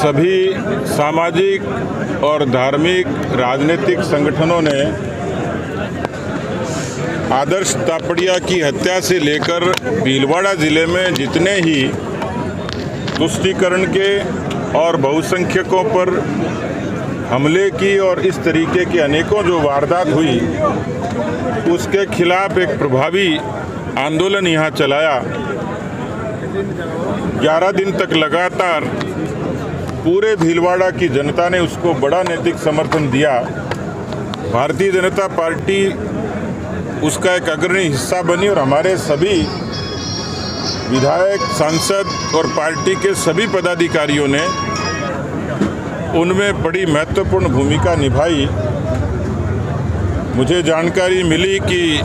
सभी सामाजिक और धार्मिक राजनीतिक संगठनों ने आदर्श तापड़िया की हत्या से लेकर भीलवाड़ा ज़िले में जितने ही तुष्टीकरण के और बहुसंख्यकों पर हमले की और इस तरीके की अनेकों जो वारदात हुई, उसके खिलाफ एक प्रभावी आंदोलन यहाँ चलाया। 11 दिन तक लगातार पूरे भीलवाड़ा की जनता ने उसको बड़ा नैतिक समर्थन दिया। भारतीय जनता पार्टी उसका एक अग्रणी हिस्सा बनी और हमारे सभी विधायक, सांसद और पार्टी के सभी पदाधिकारियों ने उनमें बड़ी महत्वपूर्ण भूमिका निभाई। मुझे जानकारी मिली कि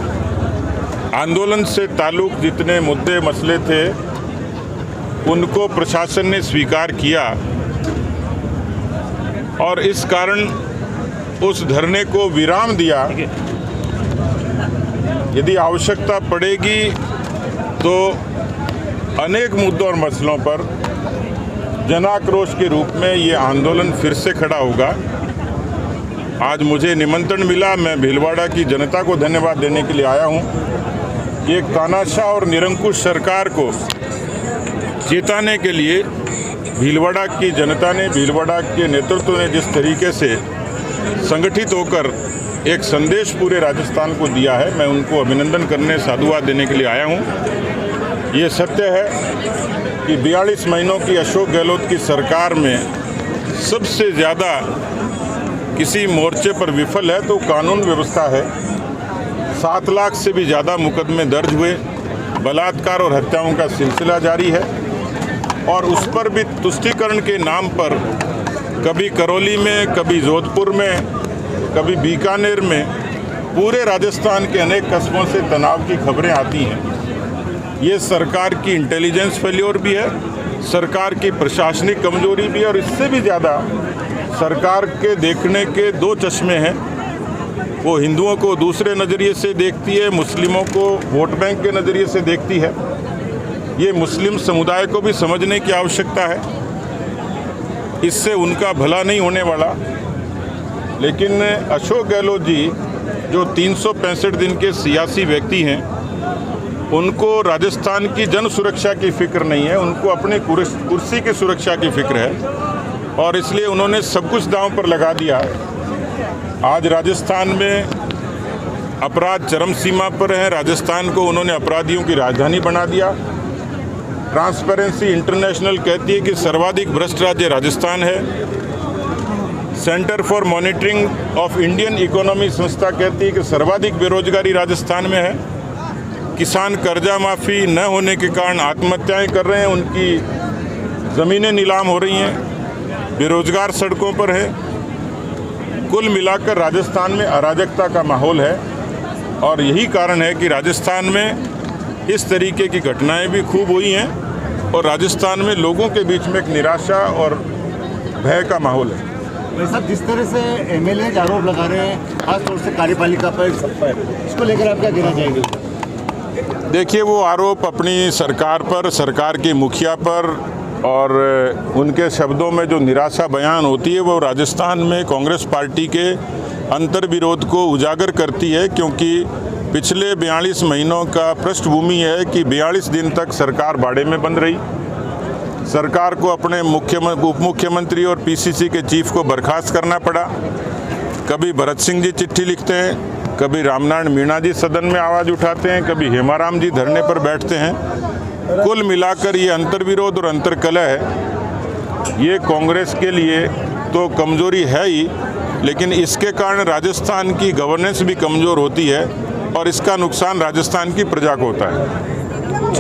आंदोलन से ताल्लुक जितने मुद्दे मसले थे उनको प्रशासन ने स्वीकार किया और इस कारण उस धरने को विराम दिया। यदि आवश्यकता पड़ेगी तो अनेक मुद्दों और मसलों पर जनाक्रोश के रूप में ये आंदोलन फिर से खड़ा होगा। आज मुझे निमंत्रण मिला, मैं भीलवाड़ा की जनता को धन्यवाद देने के लिए आया हूँ। ये तानाशाह और निरंकुश सरकार को चेताने के लिए भीलवाड़ा की जनता ने, भीलवाड़ा के नेतृत्व ने जिस तरीके से संगठित होकर एक संदेश पूरे राजस्थान को दिया है, मैं उनको अभिनंदन करने, साधुवाद देने के लिए आया हूँ। ये सत्य है कि 42 महीनों की अशोक गहलोत की सरकार में सबसे ज़्यादा किसी मोर्चे पर विफल है तो कानून व्यवस्था है। 7 लाख से भी ज़्यादा मुकदमे दर्ज हुए, बलात्कार और हत्याओं का सिलसिला जारी है और उस पर भी तुष्टीकरण के नाम पर कभी करौली में, कभी जोधपुर में, कभी बीकानेर में, पूरे राजस्थान के अनेक कस्बों से तनाव की खबरें आती हैं। ये सरकार की इंटेलिजेंस फेल्योर भी है, सरकार की प्रशासनिक कमजोरी भी है और इससे भी ज़्यादा सरकार के देखने के 2 चश्मे हैं। वो हिंदुओं को दूसरे नज़रिए से देखती है, मुस्लिमों को वोट बैंक के नज़रिए से देखती है। ये मुस्लिम समुदाय को भी समझने की आवश्यकता है, इससे उनका भला नहीं होने वाला। लेकिन अशोक गहलोत जी जो 365 दिन के सियासी व्यक्ति हैं, उनको राजस्थान की जन सुरक्षा की फिक्र नहीं है, उनको अपनी कुर्सी की सुरक्षा की फिक्र है और इसलिए उन्होंने सब कुछ दांव पर लगा दिया है। आज राजस्थान में अपराध चरम सीमा पर है। राजस्थान को उन्होंने अपराधियों की राजधानी बना दिया। ट्रांसपेरेंसी इंटरनेशनल कहती है कि सर्वाधिक भ्रष्ट राज्य राजस्थान है। Centre for monitoring of Indian economy संस्था कहती है कि सर्वाधिक बेरोजगारी राजस्थान में है। किसान कर्जा माफ़ी न होने के कारण आत्महत्याएं कर रहे हैं, उनकी ज़मीनें नीलाम हो रही हैं, बेरोजगार सड़कों पर है। कुल मिलाकर राजस्थान में अराजकता का माहौल है और यही कारण है कि राजस्थान में इस तरीके की घटनाएं भी खूब हुई हैं और राजस्थान में लोगों के बीच में एक निराशा और भय का माहौल है। वैसा जिस तरह से एमएलए आरोप लगा रहे हैं, खासतौर से कार्यपालिका पर, सब पर, इसको लेकर आप क्या कहना चाहेंगे? देखिए, वो आरोप अपनी सरकार पर, सरकार के मुखिया पर और उनके शब्दों में जो निराशा बयान होती है वो राजस्थान में कांग्रेस पार्टी के अंतर्विरोध को उजागर करती है, क्योंकि पिछले 42 महीनों का पृष्ठभूमि है कि 42 दिन तक सरकार बाड़े में बंद रही। सरकार को अपने उप मुख्यमंत्री और पीसीसी के चीफ को बर्खास्त करना पड़ा। कभी भरत सिंह जी चिट्ठी लिखते हैं, कभी रामनारायण मीणा जी सदन में आवाज़ उठाते हैं, कभी हेमाराम जी धरने पर बैठते हैं। कुल मिलाकर ये अंतर्विरोध और अंतर्कलह है। ये कांग्रेस के लिए तो कमजोरी है ही, लेकिन इसके कारण राजस्थान की गवर्नेंस भी कमज़ोर होती है और इसका नुकसान राजस्थान की प्रजा को होता है।